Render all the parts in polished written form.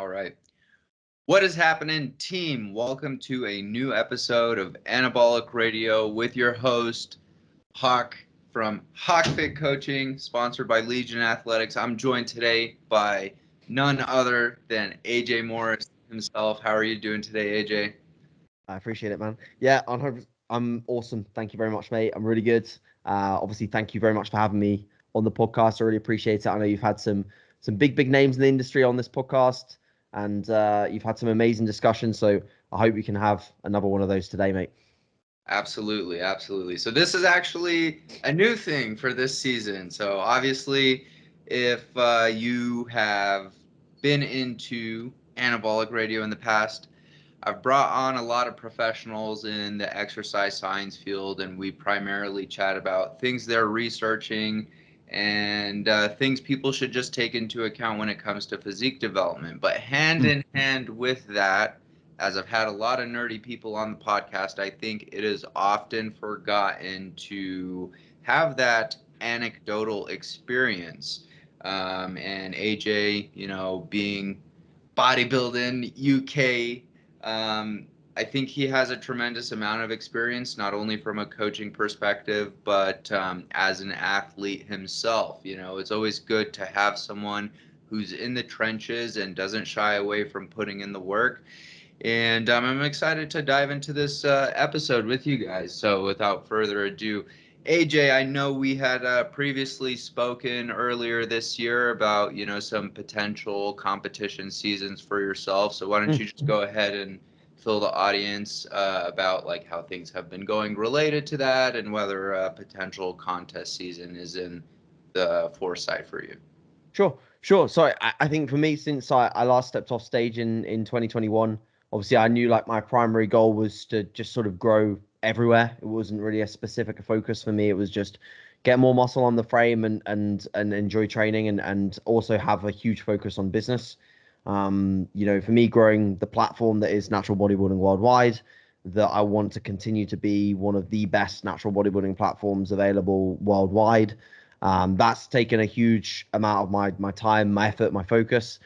All right. What is happening, team? Welcome to a new episode of Anabolic Radio with your host, Hawk from Hawk Fit Coaching, sponsored by Legion Athletics. I'm joined today by none other than AJ Morris himself. How are you doing today, AJ? I appreciate it, man. Yeah, I'm awesome. Thank you very much, mate. I'm really good. Obviously, thank you very much for having me on the podcast. I really appreciate it. I know you've had some big names in the industry on this podcast, and you've had some amazing discussions. So I hope we can have another one of those today, mate. Absolutely, absolutely. So this is actually a new thing for this season. So obviously, if you have been into anabolic radio in the past, I've brought on a lot of professionals in the exercise science field, and we primarily chat about things they're researching and things people should just take into account when it comes to physique development. But hand in hand with that, as I've had a lot of nerdy people on the podcast, I think it is often forgotten to have that anecdotal experience. And AJ, being bodybuilding UK, I think he has a tremendous amount of experience, not only from a coaching perspective, but as an athlete himself. It's always good to have someone who's in the trenches and doesn't shy away from putting in the work. And I'm excited to dive into this episode with you guys. So without further ado, AJ, I know we had previously spoken earlier this year about, some potential competition seasons for yourself. So why don't you just go ahead and fill the audience about like how things have been going related to that and whether a potential contest season is in the foresight for you. Sure. So I think for me, since I last stepped off stage in 2021, obviously I knew like my primary goal was to just sort of grow everywhere. It wasn't really a specific focus for me. It was just get more muscle on the frame and enjoy training and also have a huge focus on business. For me, growing the platform that is natural bodybuilding worldwide, that I want to continue to be one of the best natural bodybuilding platforms available worldwide. That's taken a huge amount of my time, my effort, my focus,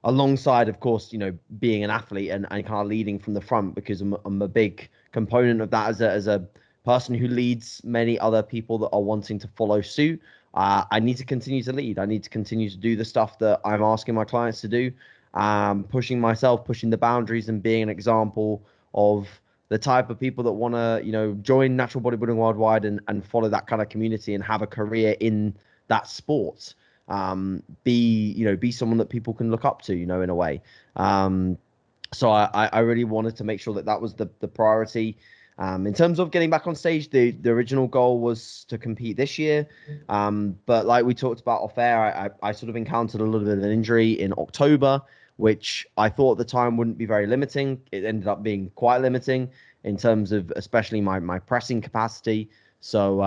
alongside, of course, being an athlete and kind of leading from the front because I'm a big component of that as a person who leads many other people that are wanting to follow suit. I need to continue to lead. I need to continue to do the stuff that I'm asking my clients to do, pushing myself, pushing the boundaries, and being an example of the type of people that want to, join natural bodybuilding worldwide and follow that kind of community and have a career in that sport. Be someone that people can look up to, in a way. So I really wanted to make sure that was the priority. In terms of getting back on stage, the original goal was to compete this year. But like we talked about off air, I sort of encountered a little bit of an injury in October, which I thought at the time wouldn't be very limiting. It ended up being quite limiting in terms of especially my pressing capacity. So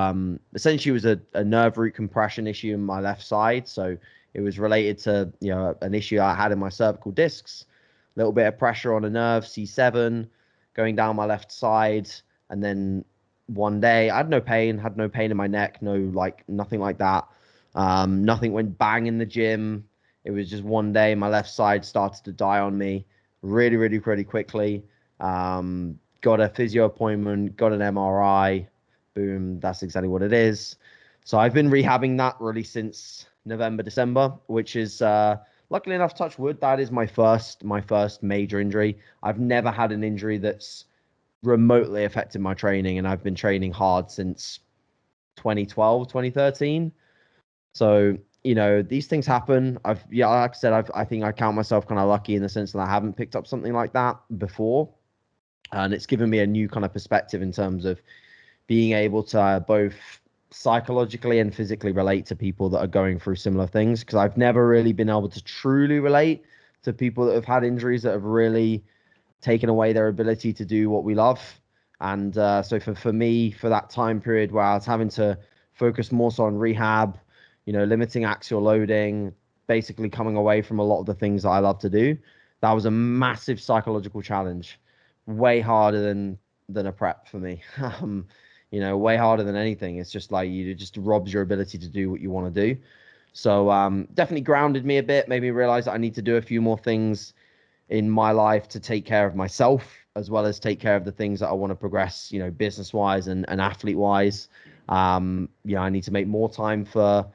essentially it was a nerve root compression issue in my left side. So it was related to, an issue I had in my cervical discs, a little bit of pressure on a nerve, C7, going down my left side. And then one day I had no pain in my neck, nothing like that. Nothing went bang in the gym. It was just one day my left side started to die on me really, really, really quickly. Got a physio appointment, got an MRI. Boom, that's exactly what it is. So I've been rehabbing that really since November, December, which is luckily enough, touch wood, that is my first major injury. I've never had an injury that's remotely affected my training, and I've been training hard since 2012, 2013. So, these things happen. Like I said, I think I count myself kind of lucky in the sense that I haven't picked up something like that before. And it's given me a new kind of perspective in terms of being able to both psychologically and physically relate to people that are going through similar things, because I've never really been able to truly relate to people that have had injuries that have really taken away their ability to do what we love. And so for me, for that time period where I was having to focus more so on rehab, limiting axial loading, basically coming away from a lot of the things that I love to do, that was a massive psychological challenge, way harder than a prep for me. Way harder than anything. It's just like it just robs your ability to do what you want to do. So definitely grounded me a bit, made me realize that I need to do a few more things in my life to take care of myself as well as take care of the things that I want to progress, business wise and athlete wise. I need to make more time for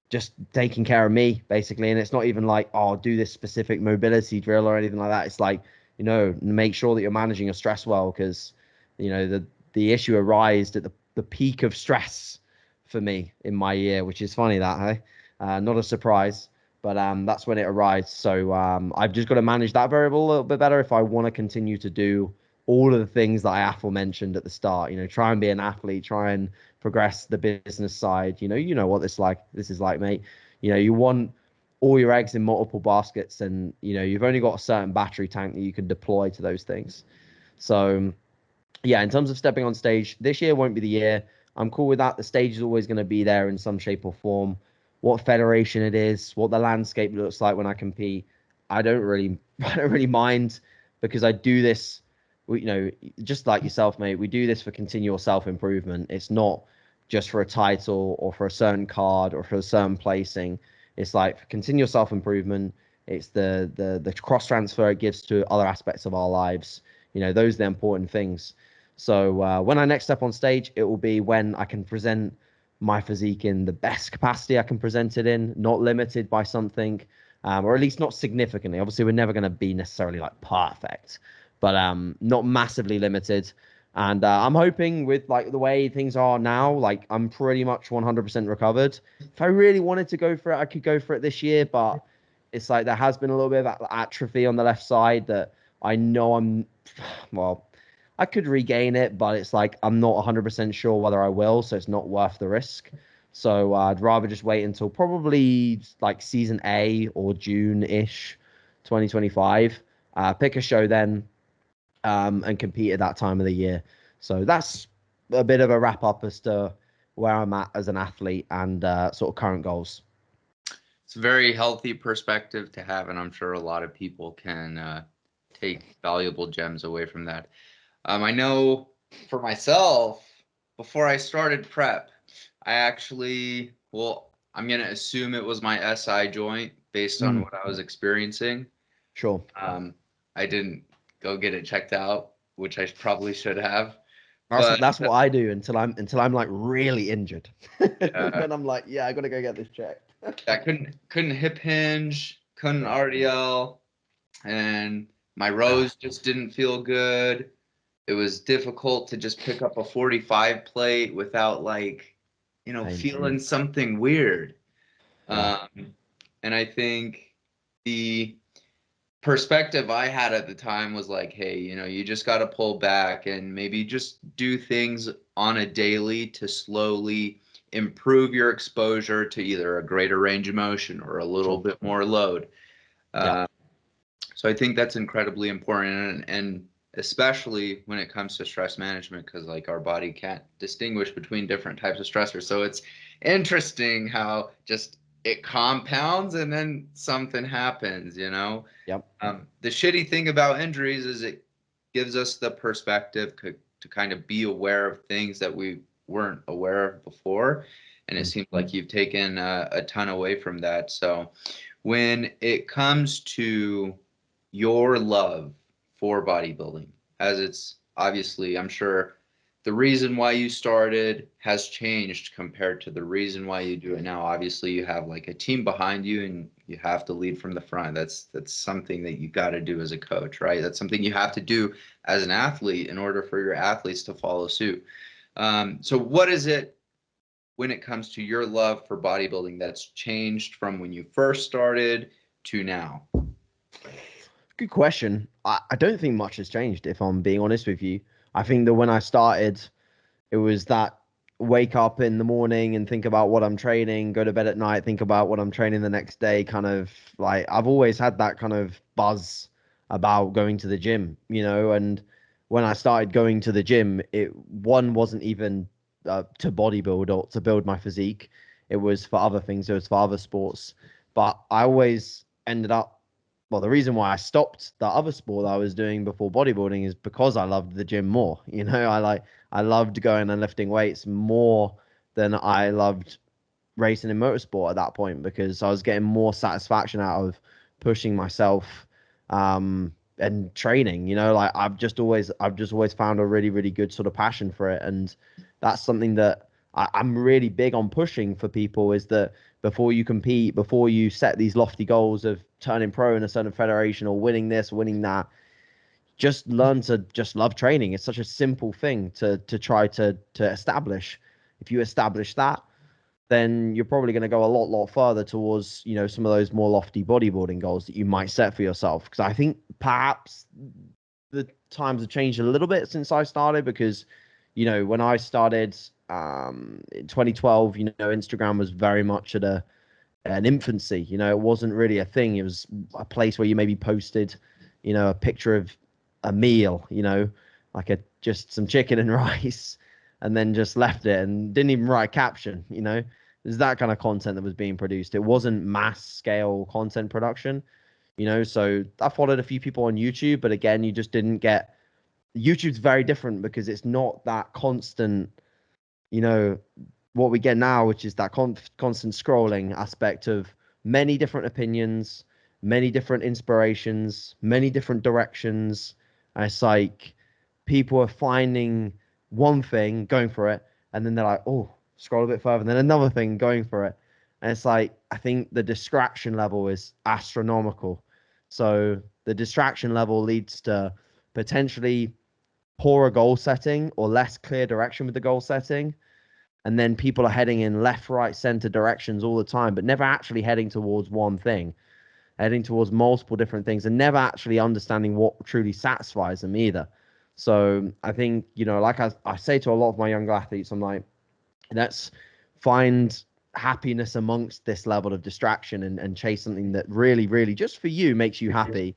just taking care of me basically. And it's not even like, oh, do this specific mobility drill or anything like that. It's like, make sure that you're managing your stress well, because, the issue arised at the peak of stress for me in my year, which is funny that, hey, not a surprise, but that's when it arrived. So I've just got to manage that variable a little bit better if I want to continue to do all of the things that I aforementioned at the start. Try and be an athlete, try and progress the business side. You know what this is like, mate. You want all your eggs in multiple baskets, and you've only got a certain battery tank that you can deploy to those things. So yeah, in terms of stepping on stage, this year won't be the year. I'm cool with that. The stage is always going to be there in some shape or form. What federation it is, what the landscape looks like when I compete, I don't really, I don't really mind, because I do this. Just like yourself, mate. We do this for continual self improvement. It's not just for a title or for a certain card or for a certain placing. It's like for continual self improvement. It's the cross transfer it gives to other aspects of our lives. Those are the important things. So when I next step on stage, it will be when I can present my physique in the best capacity I can present it in, not limited by something, or at least not significantly. Obviously, we're never going to be necessarily like perfect, but not massively limited. And I'm hoping with like the way things are now, like I'm pretty much 100% recovered. If I really wanted to go for it, I could go for it this year, but it's like there has been a little bit of atrophy on the left side that I know well, I could regain it, but it's like I'm not 100% sure whether I will, so it's not worth the risk. So I'd rather just wait until probably like season A or June-ish, 2025. Pick a show then, and compete at that time of the year. So that's a bit of a wrap up as to where I'm at as an athlete and sort of current goals. It's a very healthy perspective to have, and I'm sure a lot of people can take valuable gems away from that. I know for myself, before I started prep, I actually, well, I'm going to assume it was my SI joint based on Mm, what I was experiencing. sure. I didn't go get it checked out, which I probably should have. That's But that's what I do until I'm like really injured. uh, Then I'm like, yeah, I gotta go get this checked. I couldn't hip hinge, couldn't Yeah. RDL, and my Ah, rows just didn't feel good. It was difficult to just pick up a 45 plate without like, painful. feeling something weird. Yeah. Um, and I think the perspective I had at the time was like, hey, you just got to pull back and maybe just do things on a daily to slowly improve your exposure to either a greater range of motion or a little Sure. bit more load. Yeah. Uh, so I think that's incredibly important, and especially when it comes to stress management, because like our body can't distinguish between different types of stressors. So it's interesting how just it compounds and then something happens. Yep. The shitty thing about injuries is it gives us the perspective to kind of be aware of things that we weren't aware of before. And it Mm. seems like you've taken a ton away from that. So when it comes to your love for bodybuilding, as it's obviously, I'm sure the reason why you started has changed compared to the reason why you do it now. Obviously, you have like a team behind you and you have to lead from the front. That's something that you got to do as a coach, right? That's something you have to do as an athlete in order for your athletes to follow suit. So what is it when it comes to your love for bodybuilding that's changed from when you first started to now? Good question. I don't think much has changed, if I'm being honest with you. I think that when I started, it was that wake up in the morning and think about what I'm training, go to bed at night, think about what I'm training the next day, kind of like I've always had that kind of buzz about going to the gym, and when I started going to the gym, it one wasn't even to bodybuild or to build my physique. It was for other things, it was for other sports. But I always ended up, well, the reason why I stopped the other sport that I was doing before bodybuilding is because I loved the gym more. I loved going and lifting weights more than I loved racing in motorsport at that point, because I was getting more satisfaction out of pushing myself. and training. Like I've just always found a really, really good sort of passion for it. And that's something that I'm really big on pushing for people, is that before you compete, before you set these lofty goals of turning pro in a certain federation or winning this, winning that, just learn to just love training. It's such a simple thing to try to establish. If you establish that, then you're probably going to go a lot further towards, some of those more lofty bodybuilding goals that you might set for yourself. Because I think perhaps the times have changed a little bit since I started, because, when I started in 2012, Instagram was very much at an infancy. It wasn't really a thing. It was a place where you maybe posted, a picture of a meal, like just some chicken and rice, and then just left it and didn't even write a caption. There's that kind of content that was being produced. It wasn't mass scale content production. So I followed a few people on YouTube, but again, you just didn't get. YouTube's very different because it's not that constant, you know, what we get now, which is that constant scrolling aspect of many different opinions, many different inspirations, many different directions. And it's like people are finding one thing, going for it, and then they're like, oh, scroll a bit further, and then another thing, going for it. And it's like, I think the distraction level is astronomical. So the distraction level leads to potentially poorer goal setting or less clear direction with the goal setting. And then people are heading in left, right, center directions all the time, but never actually heading towards one thing, heading towards multiple different things, and never actually understanding what truly satisfies them either. So I think, like I say to a lot of my younger athletes, I'm like, let's find happiness amongst this level of distraction, and chase something that really, really just for you makes you happy.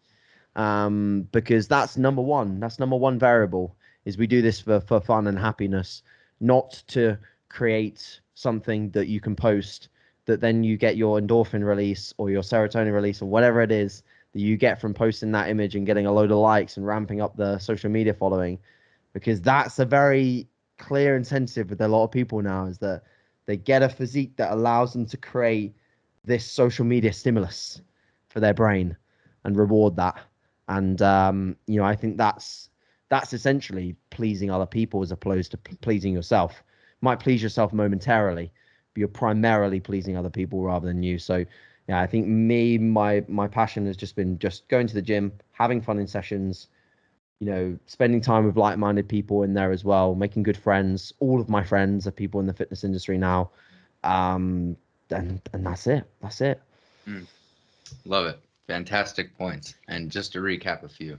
Because that's number one. That's number one variable, is we do this for fun and happiness, not to create something that you can post that then you get your endorphin release or your serotonin release or whatever it is that you get from posting that image and getting a load of likes and ramping up the social media following. Because that's a very clear incentive with a lot of people now, is that they get a physique that allows them to create this social media stimulus for their brain and reward that. And I think that's essentially pleasing other people as opposed to pleasing yourself. Might please yourself momentarily, but you're primarily pleasing other people rather than you. So yeah, I think my passion has just been just going to the gym, having fun in sessions, spending time with like-minded people in there as well, making good friends. All of my friends are people in the fitness industry now. And that's it. That's it. Mm, love it. Fantastic points. And just to recap a few.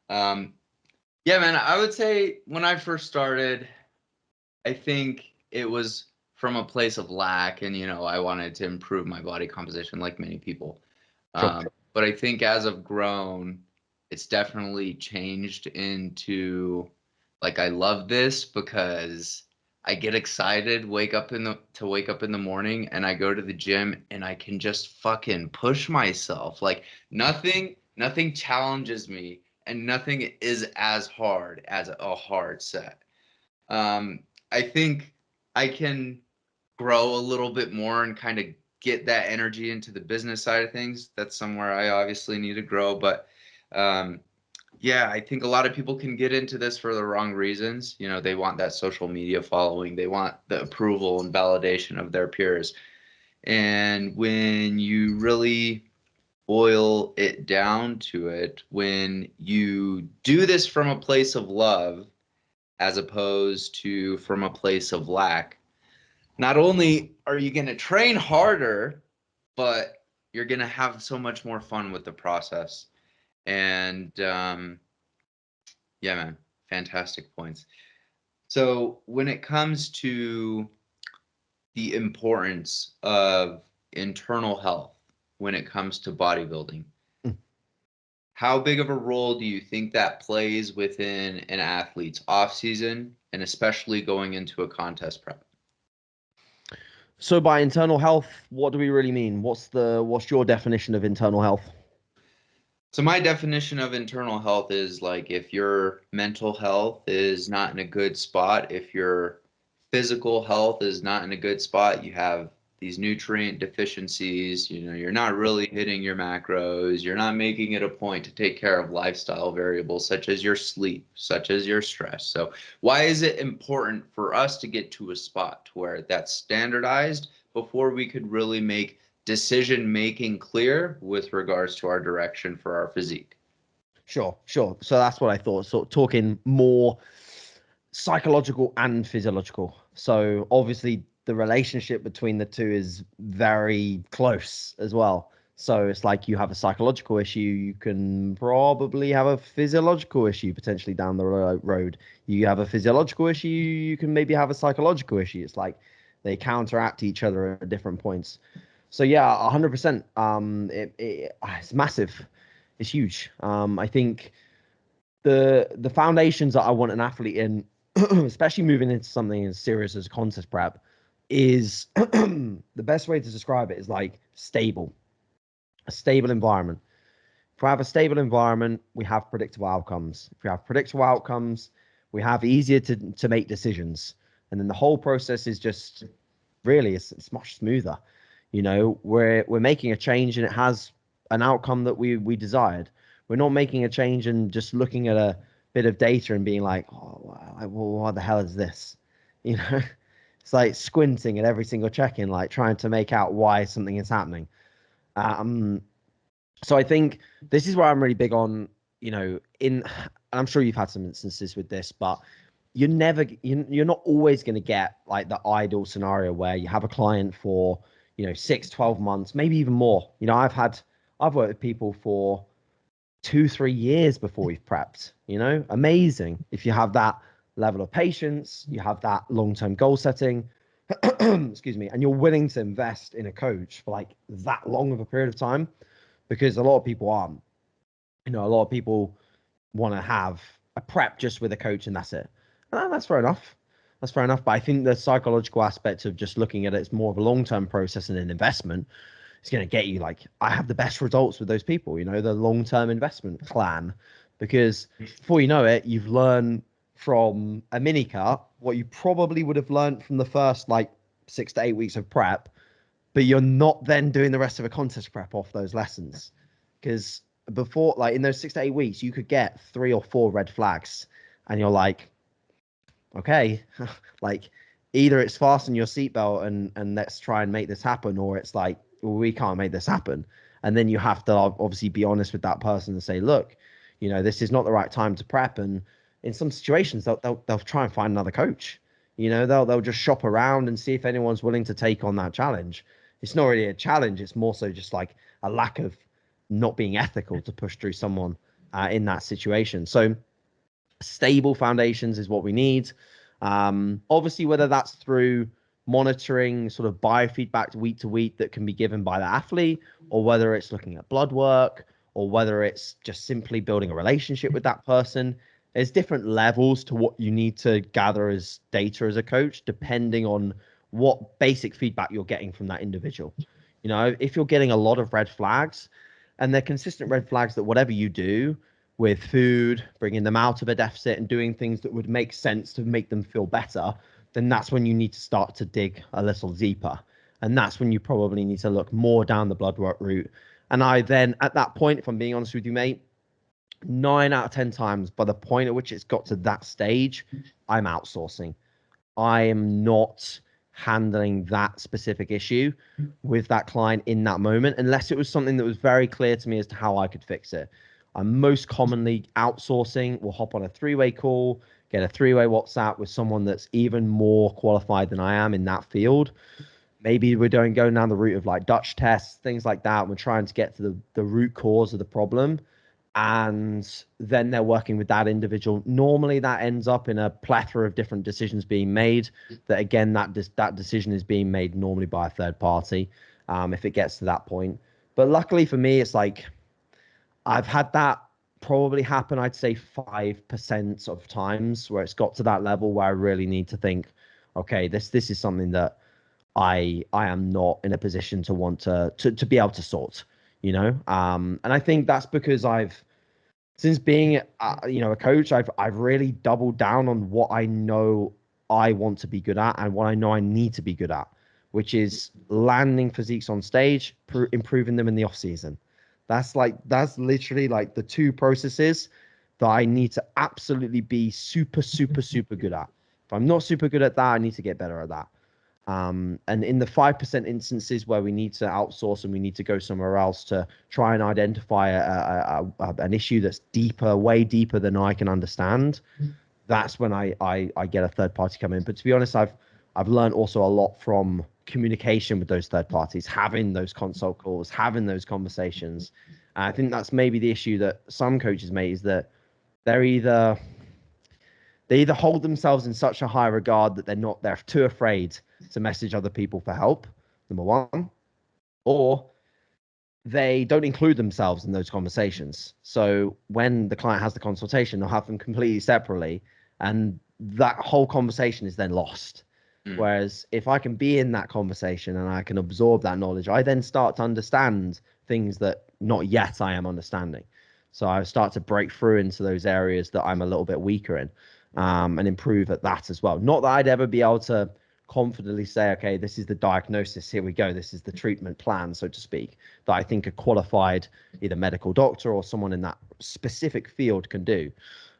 Um, yeah, man, I would say when I first started, I think it was from a place of lack, and I wanted to improve my body composition like many people. Sure. But I think as I've grown, it's definitely changed into like I love this because I get excited, wake up in the morning, and I go to the gym and I can just fucking push myself. Like nothing challenges me, and nothing is as hard as a hard set. Um, I think I can grow a little bit more and kind of get that energy into the business side of things. That's somewhere I obviously need to grow. But um, yeah, I think a lot of people can get into this for the wrong reasons. They want that social media following, they want the approval and validation of their peers. And when you really boil it down to it, when you do this from a place of love as opposed to from a place of lack, not only are you going to train harder, but you're going to have so much more fun with the process. And yeah, man, fantastic points. So when it comes to the importance of internal health, when it comes to bodybuilding, how big of a role do you think that plays within an athlete's off season, and especially going into a contest prep? So by internal health, what do we really mean? What's your definition of internal health? So my definition of internal health is like if your mental health is not in a good spot, if your physical health is not in a good spot, you have these nutrient deficiencies, you're not really hitting your macros, you're not making it a point to take care of lifestyle variables such as your sleep, such as your stress. So why is it important for us to get to a spot where that's standardized before we could really make decision making clear with regards to our direction for our physique? Sure, sure. So that's what I thought. Sort of talking more psychological and physiological. So obviously the relationship between the two is very close as well. So it's like you have a psychological issue, you can probably have a physiological issue potentially down the road. You have a physiological issue, you can maybe have a psychological issue. It's like they counteract each other at different points. So yeah, 100%. It's massive. It's huge. I think the foundations that I want an athlete in, especially moving into something as serious as contest prep, is the best way to describe it is like stable, a stable environment. If we have a stable environment, we have predictable outcomes. If we have predictable outcomes, we have easier to make decisions. And then the whole process is just really it's much smoother. We're making a change and it has an outcome that we desired. We're not making a change and just looking at a bit of data and being like, oh, well, what the hell is this? You know, it's like squinting at every single check-in, like trying to make out why something is happening. Um, so I think this is where I'm really big on, I'm sure you've had some instances with this, but you're not always going to get like the ideal scenario where you have a client for 6-12 months, maybe even more. I've worked with people for 2-3 years before we've prepped. Amazing if you have that level of patience, you have that long-term goal setting, excuse me, and you're willing to invest in a coach for like that long of a period of time, because a lot of people aren't. A lot of people want to have a prep just with a coach and that's it. And that's fair enough. That's fair enough. But I think the psychological aspect of just looking at it's more of a long-term process and an investment is going to get you like, I have the best results with those people, the long-term investment plan, because before you know it, you've learned from a mini cut what you probably would have learned from the first like 6 to 8 weeks of prep, but you're not then doing the rest of a contest prep off those lessons. Because before, like in those 6 to 8 weeks, you could get 3 or 4 red flags, and you're like, okay, like either it's fasten your seatbelt and let's try and make this happen, or it's like, well, we can't make this happen. And then you have to obviously be honest with that person and say, look, this is not the right time to prep. And in some situations, they'll try and find another coach. They'll just shop around and see if anyone's willing to take on that challenge. It's not really a challenge. It's more so just like a lack of not being ethical to push through someone in that situation. So stable foundations is what we need. Obviously, whether that's through monitoring sort of biofeedback week to week that can be given by the athlete, or whether it's looking at blood work, or whether it's just simply building a relationship with that person. There's different levels to what you need to gather as data as a coach, depending on what basic feedback you're getting from that individual. If you're getting a lot of red flags, and they're consistent red flags that whatever you do with food, bringing them out of a deficit and doing things that would make sense to make them feel better, then that's when you need to start to dig a little deeper. And that's when you probably need to look more down the blood work route. And I then, at that point, if I'm being honest with you, mate, 9 out of 10 times, by the point at which it's got to that stage, I'm outsourcing. I am not handling that specific issue with that client in that moment, unless it was something that was very clear to me as to how I could fix it. I'm most commonly outsourcing. We'll hop on a 3-way call, get a 3-way WhatsApp with someone that's even more qualified than I am in that field. Maybe we're going down the route of like Dutch tests, things like that. We're trying to get to the root cause of the problem. And then they're working with that individual. Normally that ends up in a plethora of different decisions being made, that again, that decision is being made normally by a third party, if it gets to that point. But luckily for me, it's like I've had that probably happen, I'd say 5% of times, where it's got to that level where I really need to think, okay, this is something that I am not in a position to want to be able to sort, and I think that's because since being a coach, I've really doubled down on what I know I want to be good at and what I know I need to be good at. which is landing physiques on stage, improving them in the off season. That's literally like the two processes that I need to absolutely be super, super, super good at. If I'm not super good at that, I need to get better at that. And in the 5% instances where we need to outsource and we need to go somewhere else to try and identify an issue that's deeper, way deeper than I can understand, that's when I get a third party come in. But to be honest, I've learned also a lot from communication with those third parties, having those consult calls, having those conversations. And I think that's maybe the issue that some coaches make, is that they're either they either hold themselves in such a high regard that they're too afraid to message other people for help, number one, or they don't include themselves in those conversations. So when the client has the consultation, they'll have them completely separately, and that whole conversation is then lost. Mm. Whereas if I can be in that conversation and I can absorb that knowledge, I then start to understand things that not yet I am understanding. So I start to break through into those areas that I'm a little bit weaker in, and improve at that as well. Not that I'd ever be able to confidently say, okay, this is the diagnosis, here we go, this is the treatment plan, so to speak, that I think a qualified either medical doctor or someone in that specific field can do.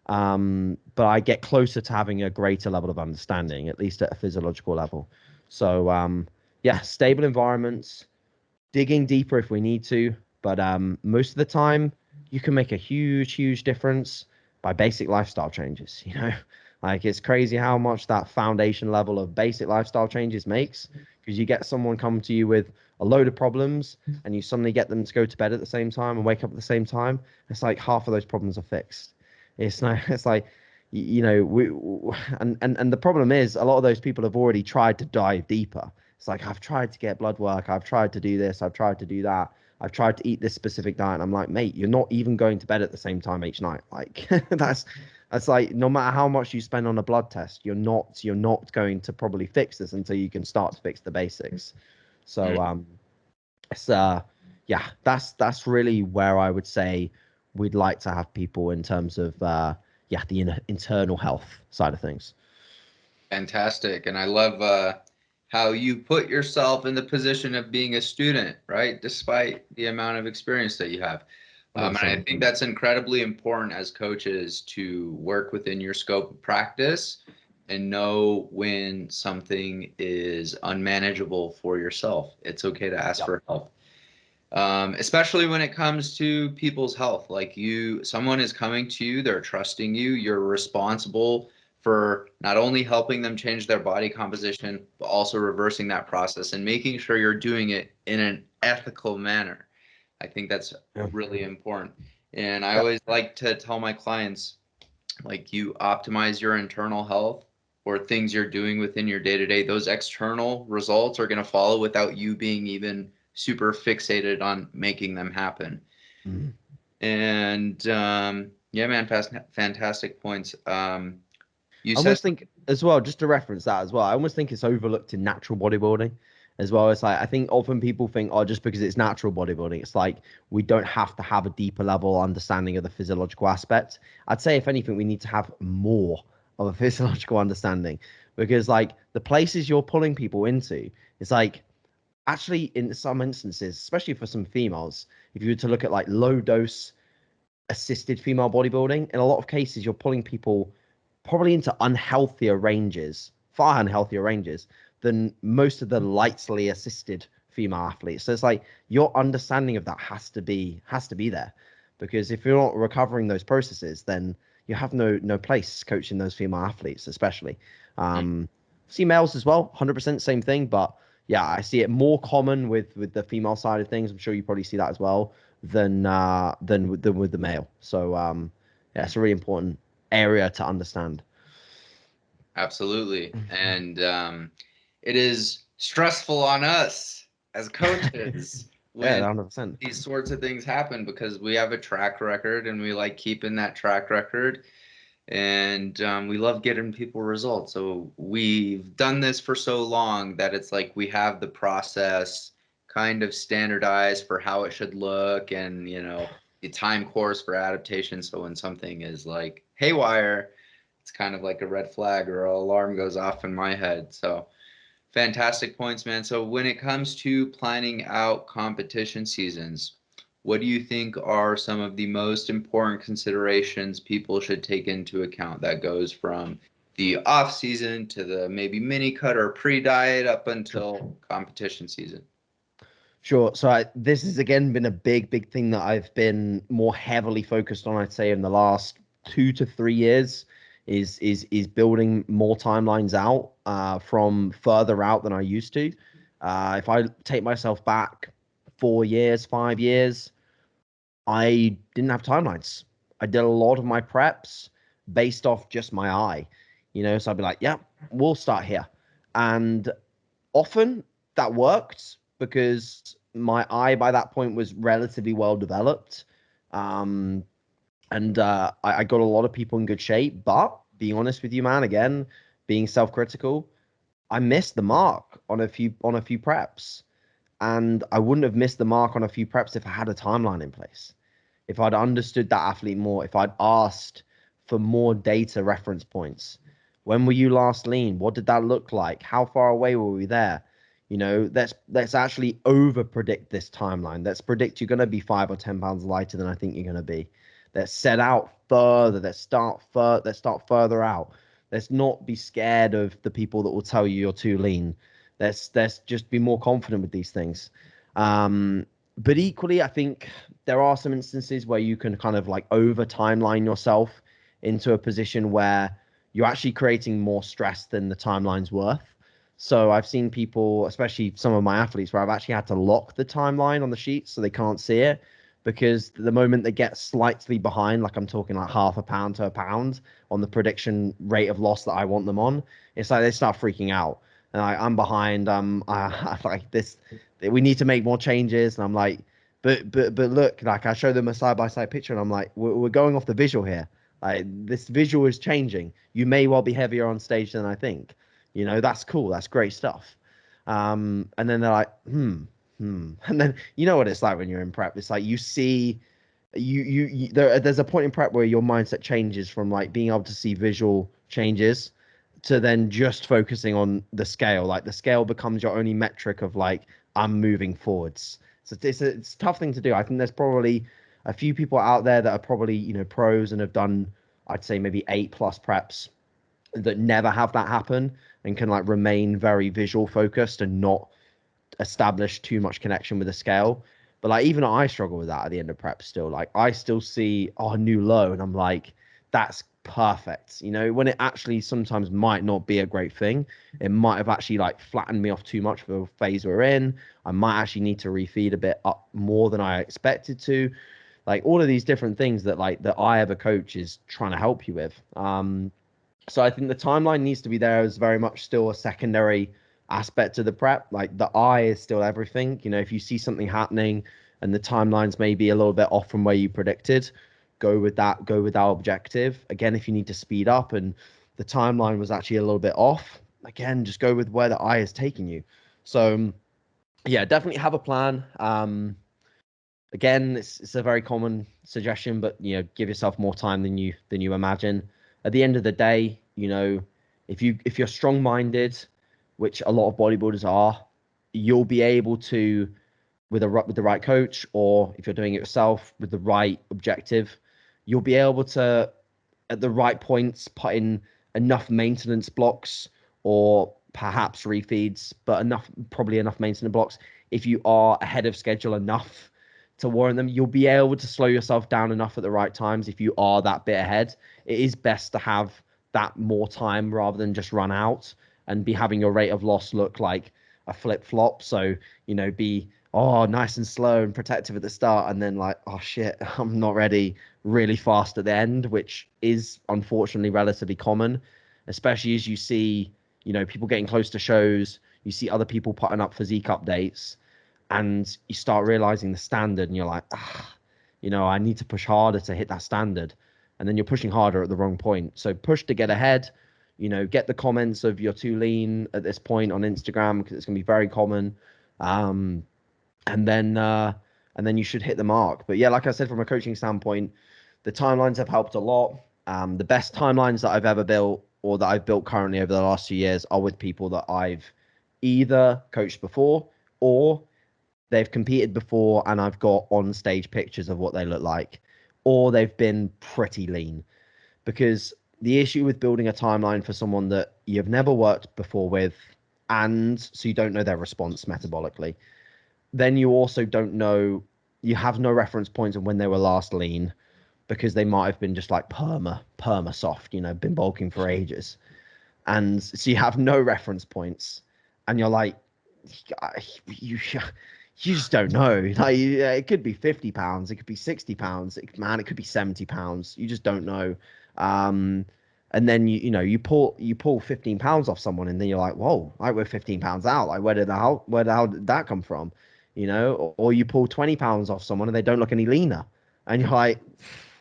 But I get closer to having a greater level of understanding, at least at a physiological level. So yeah, stable environments, digging deeper if we need to, but most of the time you can make a huge, huge difference by basic lifestyle changes. Like, it's crazy how much that foundation level of basic lifestyle changes makes, because you get someone come to you with a load of problems and you suddenly get them to go to bed at the same time and wake up at the same time. It's like half of those problems are fixed. It's like, and the problem is a lot of those people have already tried to dive deeper. It's like, I've tried to get blood work, I've tried to do this, I've tried to do that, I've tried to eat this specific diet. And I'm like, mate, you're not even going to bed at the same time each night. Like, that's like, no matter how much you spend on a blood test, you're not going to probably fix this until you can start to fix the basics. So it's yeah, that's really where I would say we'd like to have people in terms of yeah, the internal health side of things. Fantastic. And I love how you put yourself in the position of being a student, right? Despite the amount of experience that you have. And I 100%. think that's incredibly important as coaches to work within your scope of practice and know when something is unmanageable for yourself. It's okay to ask Yep. for help. Especially when it comes to people's health. Like, someone is coming to you, they're trusting you, you're responsible for not only helping them change their body composition, but also reversing that process and making sure you're doing it in an ethical manner. I think that's Yeah. really important. And I Yep. always like to tell my clients, like, you optimize your internal health or things you're doing within your day to day, those external results are going to follow without you being even super fixated on making them happen. Mhm. And yeah, man, fantastic points. You I said, almost think as well, just to reference that as well, I almost think it's overlooked in natural bodybuilding as well. It's like, I think often people think, oh, just because it's natural bodybuilding, it's like we don't have to have a deeper level understanding of the physiological aspect. I'd say, if anything, we need to have more of a physiological understanding, because like the places you're pulling people into, it's like, actually in some instances, especially for some females, if you were to look at like low dose assisted female bodybuilding, in a lot of cases, you're pulling people probably into unhealthier ranges, far unhealthier ranges than most of the lightly assisted female athletes. So it's like your understanding of that has to be there, because if you're not recovering those processes, then you have no place coaching those female athletes, especially. See males as well, 100% same thing, but yeah, I see it more common with the female side of things. I'm sure you probably see that as well than with the male. So yeah, it's a really important area to understand. absolutely. And it is stressful on us as coaches Yeah, when 100%. these sorts of things happen, because we have a track record and we like keeping that track record, and we love getting people results. So we've done this for so long that it's like we have the process kind of standardized for how it should look, and the time course for adaptation. So when something is like haywire, it's kind of like a red flag or an alarm goes off in my head. So Fantastic points, man. So when it comes to planning out competition seasons, what do you think are some of the most important considerations people should take into account that goes from the off season to the maybe mini cut or pre-diet up Sure. until competition season? Sure. So this has again been a big thing that I've been more heavily focused on, I'd say, in the last 2 to 3 years, is building more timelines out from further out than I used to. If I take myself back 4 years, 5 years, I didn't have timelines. I did a lot of my preps based off just my eye, so I'd be like, yeah, we'll start here. And often that worked because my eye by that point was relatively well developed. Um, and I got a lot of people in good shape. But being honest with you, man, again, being self-critical, I missed the mark on a few preps. And I wouldn't have missed the mark on a few preps if I had a timeline in place, if I'd understood that athlete more, if I'd asked for more data reference points. When were you last lean? What did that look like? How far away were we there? Let's actually over predict this timeline. Let's predict you're going to be 5 or 10 pounds lighter than I think you're going to be. Let's set out further. Let's start further out. Let's not be scared of the people that will tell you you're too lean. Let's just be more confident with these things. But equally, I think there are some instances where you can kind of like over timeline yourself into a position where you're actually creating more stress than the timeline's worth. So I've seen people, especially some of my athletes, where I've actually had to lock the timeline on the sheet so they can't see it, because the moment they get slightly behind, like I'm talking like half a pound to a pound on the prediction rate of loss that I want them on, it's like they start freaking out. And I'm behind. I like this. We need to make more changes. And I'm like, but look, like I show them a side by side picture, and I'm like, we're going off the visual here. Like this visual is changing. You may well be heavier on stage than I think. That's cool. That's great stuff. And then they're like, and then you know what it's like when you're in prep. It's like you see, there's a point in prep where your mindset changes from like being able to see visual changes to then just focusing on the scale. Like the scale becomes your only metric of like, I'm moving forwards. So it's a tough thing to do. I think there's probably a few people out there that are probably, pros and have done, I'd say maybe 8+ preps, that never have that happen and can like remain very visual focused and not establish too much connection with the scale. But like even I struggle with that at the end of prep still. Like I still see a new low and I'm like, that's perfect. When it actually sometimes might not be a great thing. It might have actually like flattened me off too much for the phase we're in. I might actually need to refeed a bit up more than I expected to. Like all of these different things that like the eye of a coach is trying to help you with. So I think the timeline needs to be there as very much still a secondary aspect to the prep. Like the eye is still everything. If you see something happening and the timelines may be a little bit off from where you predicted, go with that. Go with our objective. Again, if you need to speed up and the timeline was actually a little bit off, again, just go with where the eye is taking you. So yeah, definitely have a plan. Again, it's a very common suggestion, but give yourself more time than you imagine. At the end of the day, if you're strong-minded, which a lot of bodybuilders are, you'll be able to, with the right coach, or if you're doing it yourself with the right objective, you'll be able to, at the right points, put in enough maintenance blocks or perhaps refeeds, but probably enough maintenance blocks. If you are ahead of schedule enough to warrant them, you'll be able to slow yourself down enough at the right times. If you are that bit ahead, it is best to have that more time rather than just run out and be having your rate of loss look like a flip flop. So, be nice and slow and protective at the start, and then like, oh shit, I'm not ready, really fast at the end, which is unfortunately relatively common, especially as you see, people getting close to shows, you see other people putting up physique updates, and you start realizing the standard, and you're like, I need to push harder to hit that standard. And then you're pushing harder at the wrong point. So push to get ahead, get the comments of you're too lean at this point on Instagram, because it's going to be very common. And then you should hit the mark. But yeah, like I said, from a coaching standpoint, the timelines have helped a lot. The best timelines that I've ever built, or that I've built currently over the last few years, are with people that I've either coached before or they've competed before and I've got on stage pictures of what they look like, or they've been pretty lean. Because the issue with building a timeline for someone that you've never worked before with, and so you don't know their response metabolically, then you also don't know, you have no reference points of when they were last lean, because they might have been just like perma soft, been bulking for ages. And so you have no reference points, and you're like, you just don't know. Like, it could be 50 pounds, it could be 60 pounds, it could be 70 pounds. You just don't know. Um, and then you pull 15 pounds off someone, and then you're like, whoa, like, we're 15 pounds out. Like, where the hell did that come from? Or you pull 20 pounds off someone and they don't look any leaner, and you're like,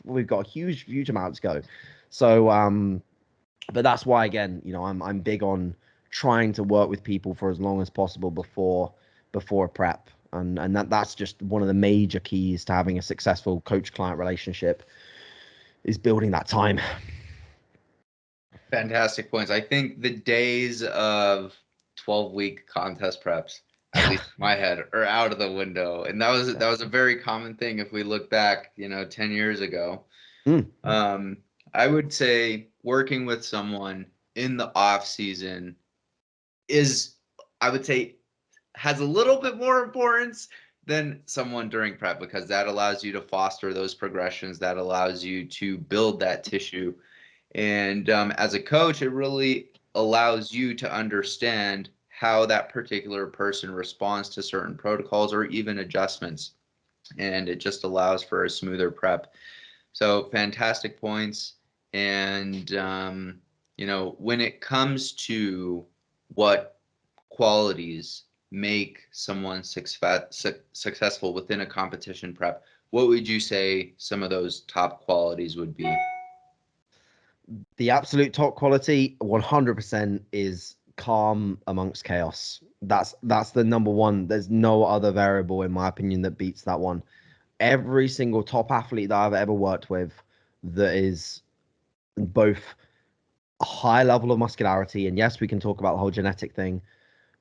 we've got a huge amount to go. So but that's why, again, I'm big on trying to work with people for as long as possible before a prep, and that's just one of the major keys to having a successful coach client relationship, is building that time. Fantastic points. I think the days of 12-week contest preps, at least in my head, are out of the window. And that was a very common thing if we look back, 10 years ago. Mm. I would say working with someone in the off season is, I would say, has a little bit more importance than someone during prep, because that allows you to foster those progressions, that allows you to build that tissue. And as a coach, it really allows you to understand how that particular person responds to certain protocols or even adjustments. And it just allows for a smoother prep. So fantastic points. And, when it comes to what qualities make someone successful within a competition prep, what would you say some of those top qualities would be? The absolute top quality, 100%, is calm amongst chaos. That's the number one. There's no other variable, in my opinion, that beats that one. Every single top athlete that I've ever worked with that is both a high level of muscularity, and yes, we can talk about the whole genetic thing,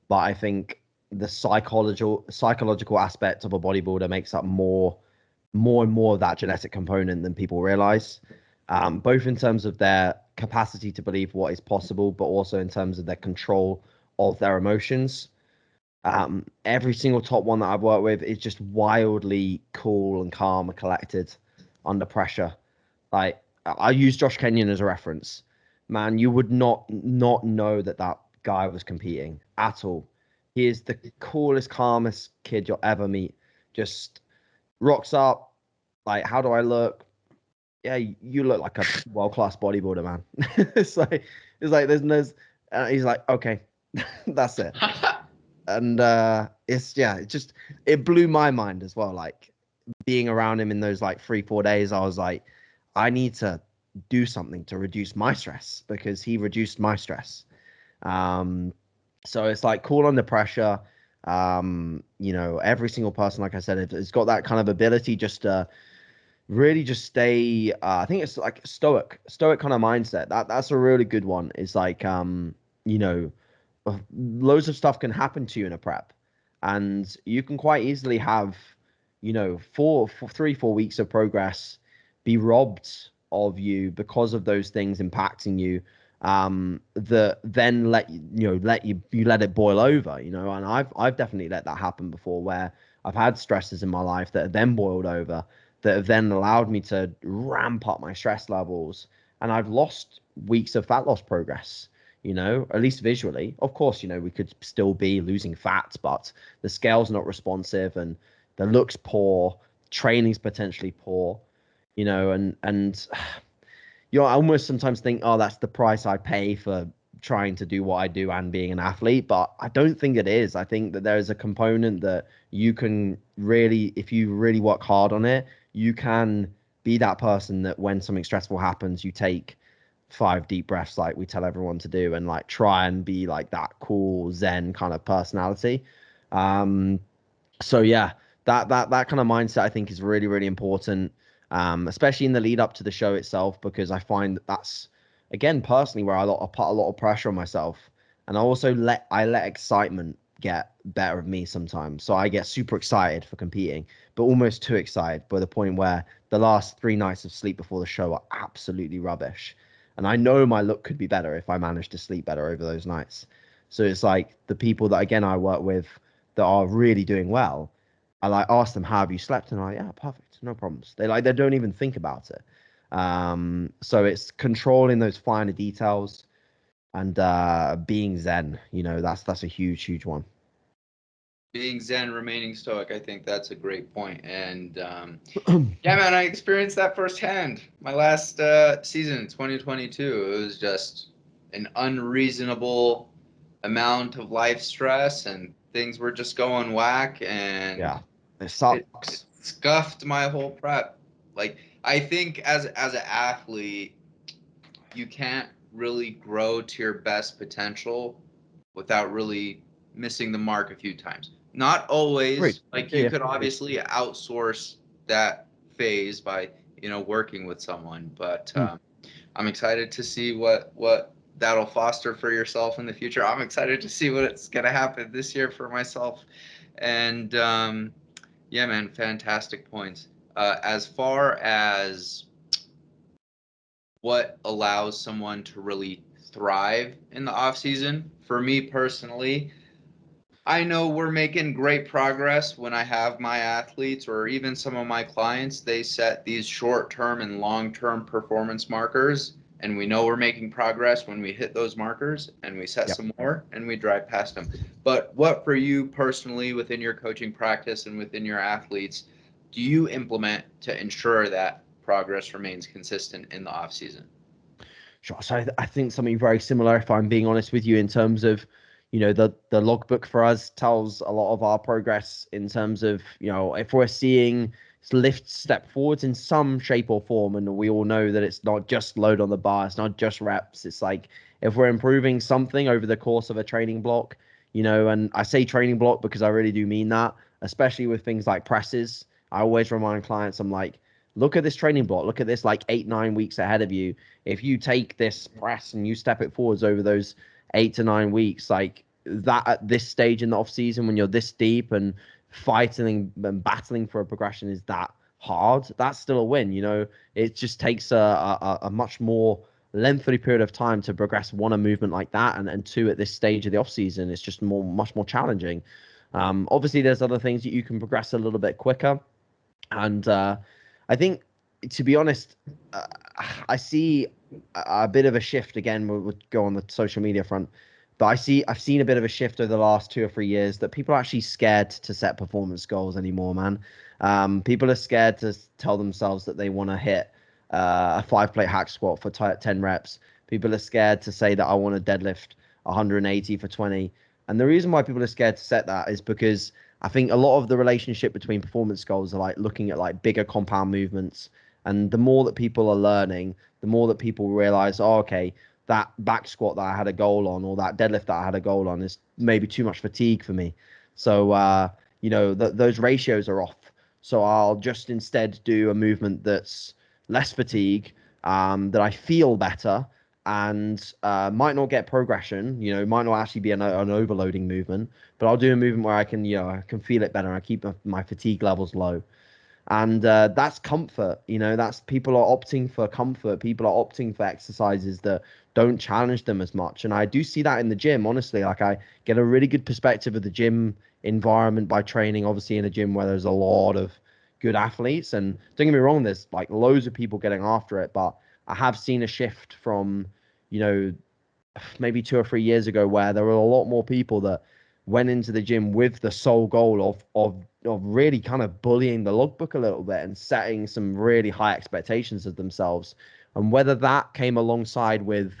but I think the psychological aspect of a bodybuilder makes up more and more of that genetic component than people realize, both in terms of their capacity to believe what is possible, but also in terms of their control of their emotions. Every single top one that I've worked with is just wildly cool and calm and collected under pressure. Like, I use Josh Kenyon as a reference. Man, you would not know that guy was competing at all. He is the coolest, calmest kid you'll ever meet. Just rocks up. Like, how do I look? Yeah, you look like a world-class bodybuilder, man. it's like he's like, okay, that's it. And it blew my mind as well. Like, being around him in those like 3-4 days, I was like, I need to do something to reduce my stress, because he reduced my stress. So it's like cool under pressure. Every single person, like I said, has got that kind of ability just to really just stay. I think it's like stoic kind of mindset. That's a really good one. It's like, loads of stuff can happen to you in a prep, and you can quite easily have, 4 weeks of progress be robbed of you because of those things impacting you, that then let it boil over, and I've definitely let that happen before, where I've had stresses in my life that have then boiled over, that have then allowed me to ramp up my stress levels, and I've lost weeks of fat loss progress, at least visually. Of course, we could still be losing fat, but the scale's not responsive and the looks poor, training's potentially poor, and I almost sometimes think, oh, that's the price I pay for trying to do what I do and being an athlete. But I don't think it is. I think that there is a component that you can really, if you really work hard on it, you can be that person that when something stressful happens, you take 5 deep breaths, like we tell everyone to do, and like try and be like that cool Zen kind of personality. So yeah, that kind of mindset, I think, is really, really important, especially in the lead up to the show itself, because I find that's, again, personally, where I put a lot of pressure on myself. And I let excitement get better of me sometimes. So I get super excited for competing, but almost too excited by the point where the last 3 nights of sleep before the show are absolutely rubbish. And I know my look could be better if I managed to sleep better over those nights. So it's like the people that again I work with that are really doing well, I like ask them, how have you slept? And I'm like, yeah, perfect, no problems. They don't even think about it. So it's controlling those finer details and being zen. That's a huge one. Being zen, remaining stoic. I think that's a great point. And yeah, man, I experienced that firsthand. My last season, 2022, it was just an unreasonable amount of life stress, and things were just going whack, and Yeah, it it sucks. scuffed my whole prep. Like, I think as an athlete, you can't really grow to your best potential without really missing the mark a few times. Not Agreed. always. Like, Yeah, you yeah, could agreed. obviously outsource that phase by working with someone, but Hmm. I'm excited to see what that'll foster for yourself in the future. I'm excited to see what's gonna happen this year for myself, and yeah, man, fantastic points. As far as what allows someone to really thrive in the off season, for me personally, I know we're making great progress when I have my athletes or even some of my clients. They set these short term and long term performance markers, and we know we're making progress when we hit those markers and we set Yep. some more and we drive past them. But what for you personally within your coaching practice and within your athletes do you implement to ensure that progress remains consistent in the off season? Sure. So I think something very similar, if I'm being honest with you, in terms of, the logbook for us tells a lot of our progress in terms of, if we're seeing lift step forwards in some shape or form, and we all know that it's not just load on the bar, it's not just reps. It's like if we're improving something over the course of a training block, and I say training block because I really do mean that, especially with things like presses. I always remind clients, I'm like, look at this training block, look at this like 8, 9 weeks ahead of you. If you take this press and you step it forwards over those 8 to 9 weeks, like that at this stage in the off season, when you're this deep and fighting and battling for a progression is that hard, that's still a win. It just takes a much more lengthy period of time to progress one a movement like that, and two at this stage of the off season, it's just much more challenging. Obviously, there's other things that you can progress a little bit quicker, and I think, to be honest, uh, I see a bit of a shift again. We'll go on the social media front, but I've seen a bit of a shift over the last 2 or 3 years that people are actually scared to set performance goals anymore, man. People are scared to tell themselves that they want to hit a 5 plate hack squat for 10 reps. People are scared to say that I want to deadlift 180 for 20. And the reason why people are scared to set that is because I think a lot of the relationship between performance goals are like looking at like bigger compound movements. And the more that people are learning, the more that people realize, oh, okay, that back squat that I had a goal on, or that deadlift that I had a goal on, is maybe too much fatigue for me. So, those ratios are off. So I'll just instead do a movement that's less fatigue, that I feel better, and might not get progression, might not actually be an overloading movement, but I'll do a movement where I can feel it better. I keep my fatigue levels low. And that's comfort. That's people are opting for comfort. People are opting for exercises that don't challenge them as much. And I do see that in the gym, honestly. Like, I get a really good perspective of the gym environment by training, obviously, in a gym where there's a lot of good athletes. And don't get me wrong, there's like loads of people getting after it, but I have seen a shift from, you know, maybe 2 or 3 years ago, where there were a lot more people that went into the gym with the sole goal of really kind of bullying the logbook a little bit and setting some really high expectations of themselves. And whether that came alongside with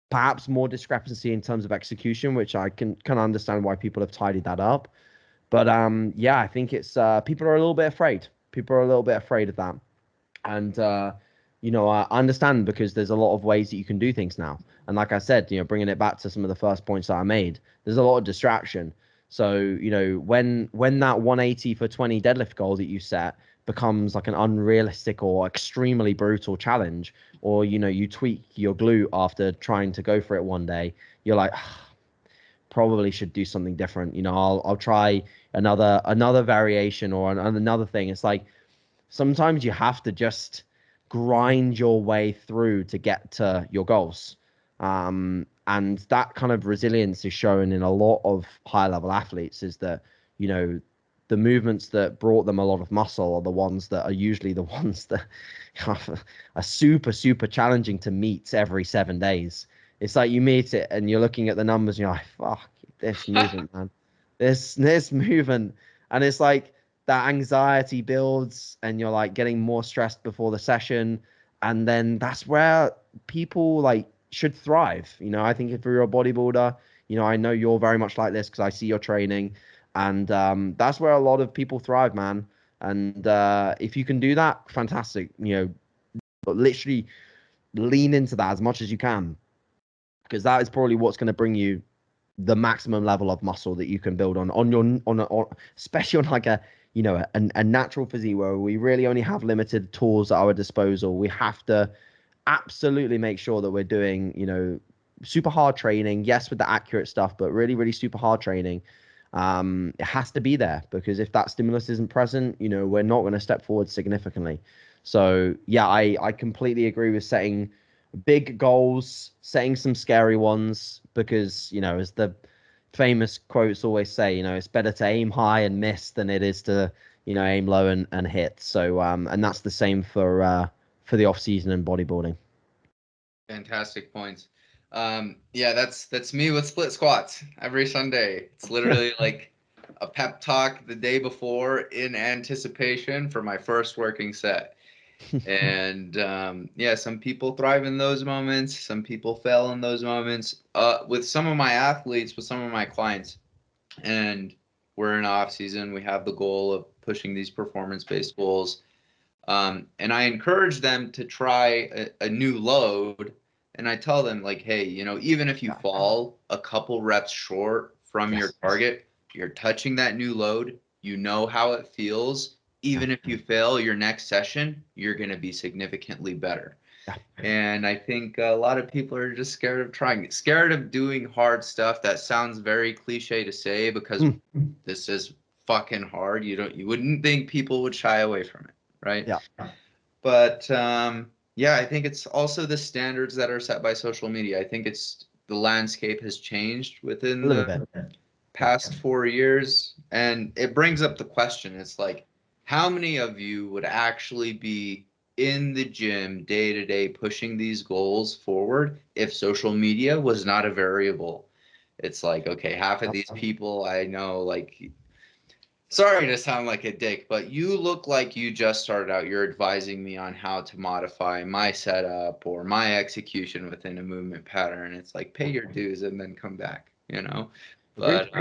perhaps more discrepancy in terms of execution, which I can kind of understand why people have tidied that up. But yeah, I think it's people are a little bit afraid. People are a little bit afraid of that. And I understand, because there's a lot of ways that you can do things now. And like I said, bringing it back to some of the first points that I made, there's a lot of distraction. So when that 180 for 20 deadlift goal that you set becomes like an unrealistic or extremely brutal challenge, or you tweak your glute after trying to go for it one day, you're like, probably should do something different. I'll try another variation or another thing. It's like sometimes you have to just grind your way through to get to your goals. And that kind of resilience is shown in a lot of high level athletes, is that, the movements that brought them a lot of muscle are the ones that are usually the ones that are super, super challenging to meet every 7 days. It's like you meet it and you're looking at the numbers and you're like, fuck this movement, man. This movement. And it's like that anxiety builds and you're like getting more stressed before the session. And then that's where people like should thrive. I think if you're a bodybuilder, I know you're very much like this because I see your training. And that's where a lot of people thrive, man. And if you can do that, fantastic. But literally lean into that as much as you can, because that is probably what's going to bring you the maximum level of muscle that you can build on especially on like a natural physique where we really only have limited tools at our disposal. We have to absolutely make sure that we're doing super hard training, yes, with the accurate stuff, but really, really super hard training. It has to be there, because if that stimulus isn't present, we're not going to step forward significantly. So yeah, I completely agree with setting big goals, setting some scary ones, because as the famous quotes always say, it's better to aim high and miss than it is to aim low and hit. So and that's the same for the off season and bodybuilding. Fantastic points. Yeah, that's me with split squats every Sunday. It's literally like a pep talk the day before in anticipation for my first working set. And yeah, some people thrive in those moments. Some people fail in those moments. With some of my athletes, with some of my clients, and we're in off season. We have the goal of pushing these performance-based goals. And I encourage them to try a new load. And I tell them, like, hey, even if you fall a couple reps short from your Yes. target, you're touching that new load. You know how it feels. Even if you fail your next session, you're going to be significantly better. Yeah. And I think a lot of people are just scared of trying, scared of doing hard stuff. That sounds very cliche to say, because this is fucking hard. You wouldn't think people would shy away from it, right? Yeah. But yeah, I think it's also the standards that are set by social media. I think it's the landscape has changed within A little the bit. past 4 years, and it brings up the question. It's like, how many of you would actually be in the gym day to day pushing these goals forward if social media was not a variable? It's like, okay, half of these people I know, like, sorry to sound like a dick, but you look like you just started out. You're advising me on how to modify my setup or my execution within a movement pattern. It's like, pay your dues and then come back. Agreed. But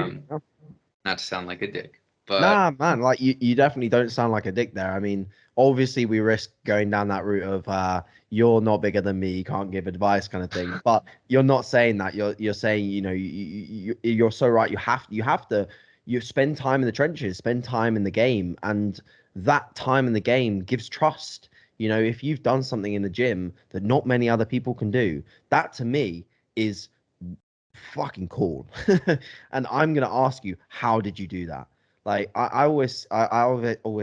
not to sound like a dick, but Nah, man, like you definitely don't sound like a dick there. I mean, obviously we risk going down that route of you're not bigger than me, you can't give advice kind of thing. But you're not saying that. You're saying, you're so right. You have to you spend time in the trenches, spend time in the game, and that time in the game gives trust. If you've done something in the gym that not many other people can do, that to me is fucking cool. And I'm gonna ask you, how did you do that? Like I always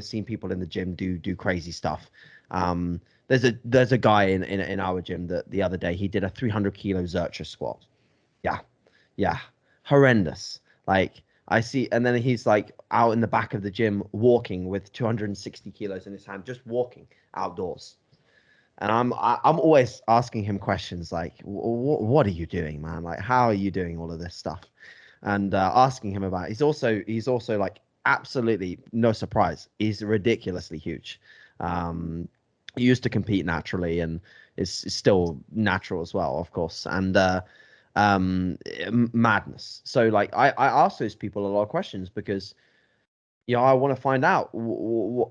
seen people in the gym do crazy stuff. There's a guy in our gym that the other day he did a 300 kilo Zercher squat. Yeah, yeah, horrendous. Like I see, and then he's like out in the back of the gym walking with 260 kilos in his hand, just walking outdoors. And I'm always asking him questions like, what are you doing, man? Like, how are you doing all of this stuff? And asking him about. He's also like absolutely no surprise. He's ridiculously huge. Um, he used to compete naturally and is still natural as well, of course. And madness. So like I ask those people a lot of questions because I want to find out,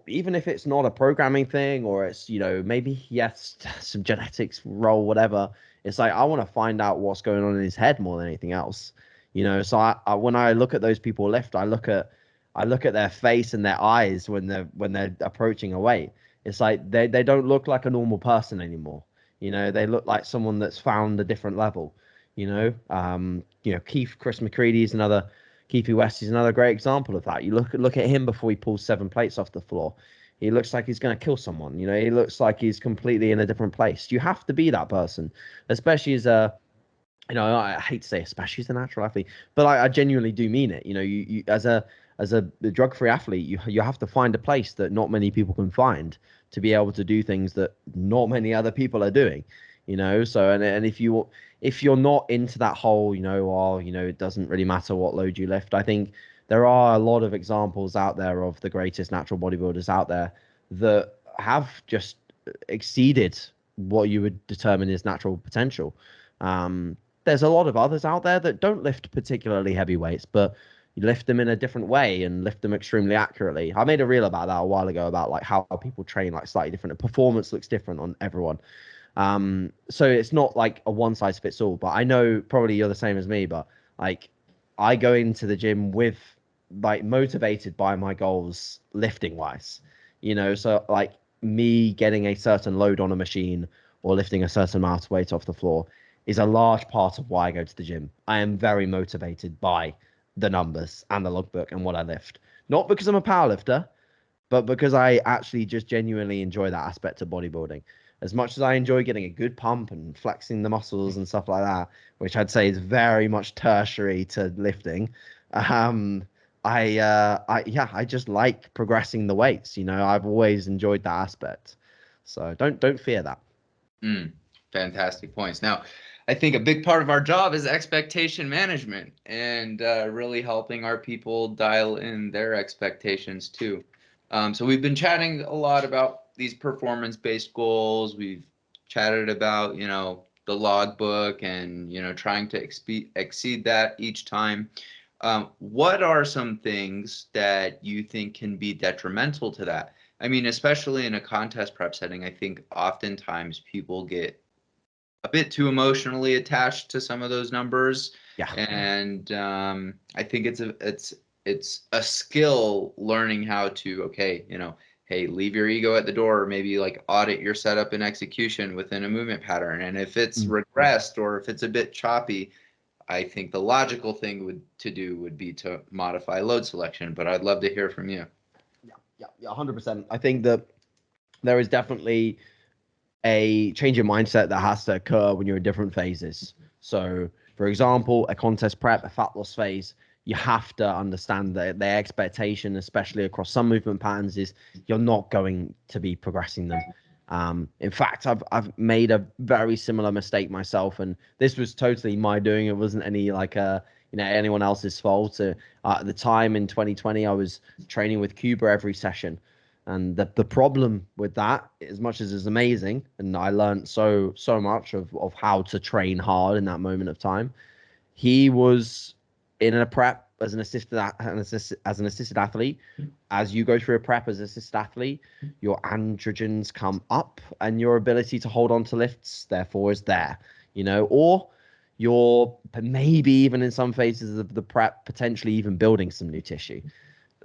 even if it's not a programming thing or it's, maybe yes, some genetics role, whatever. It's like I want to find out what's going on in his head more than anything else. So when I look at those people lift, I look at their face and their eyes when they're approaching a weight. It's like they don't look like a normal person anymore. They look like someone that's found a different level. Chris McCready is another. Keithy West is another great example of that. You look at him before he pulls 7 plates off the floor. He looks like he's going to kill someone. He looks like he's completely in a different place. You have to be that person, especially as a I hate to say, especially as a natural athlete, but I genuinely do mean it. You as a drug-free athlete, you have to find a place that not many people can find to be able to do things that not many other people are doing. So and if you're not into that whole, it doesn't really matter what load you lift. I think there are a lot of examples out there of the greatest natural bodybuilders out there that have just exceeded what you would determine is natural potential. There's a lot of others out there that don't lift particularly heavy weights, but you lift them in a different way and lift them extremely accurately. I made a reel about that a while ago about like how people train like slightly different. The performance looks different on everyone. So it's not like a one size fits all, but I know probably you're the same as me, but like I go into the gym with like motivated by my goals lifting wise, so like me getting a certain load on a machine or lifting a certain amount of weight off the floor is a large part of why I go to the gym. I am very motivated by the numbers and the logbook and what I lift. Not because I'm a powerlifter, but because I actually just genuinely enjoy that aspect of bodybuilding. As much as I enjoy getting a good pump and flexing the muscles and stuff like that, which I'd say is very much tertiary to lifting, I just like progressing the weights. I've always enjoyed that aspect, so don't fear that. Fantastic points. Now, I think a big part of our job is expectation management and really helping our people dial in their expectations too. So we've been chatting a lot about these performance-based goals. We've chatted about, the logbook and, trying to exceed that each time. What are some things that you think can be detrimental to that? I mean, especially in a contest prep setting, I think oftentimes people get a bit too emotionally attached to some of those numbers, Yeah. and I think it's a skill learning how to hey, leave your ego at the door, or maybe like audit your setup and execution within a movement pattern, and if it's regressed or if it's a bit choppy, I think the logical thing to do would be to modify load selection. But I'd love to hear from you. Yeah, 100%. I think that there is definitely a change in mindset that has to occur when you're in different phases. So, for example, a contest prep, a fat loss phase, you have to understand that their expectation, especially across some movement patterns, is you're not going to be progressing them. In fact, I've made a very similar mistake myself, and this was totally my doing. It wasn't any anyone else's fault. At the time in 2020, I was training with Cuba every session. And the problem with that, as much as it's amazing, and I learned so much of how to train hard in that moment of time, he was in a prep as an assisted athlete. As you go through a prep as an assisted athlete, your androgens come up, and your ability to hold on to lifts therefore is there. Or you're maybe even in some phases of the prep potentially even building some new tissue.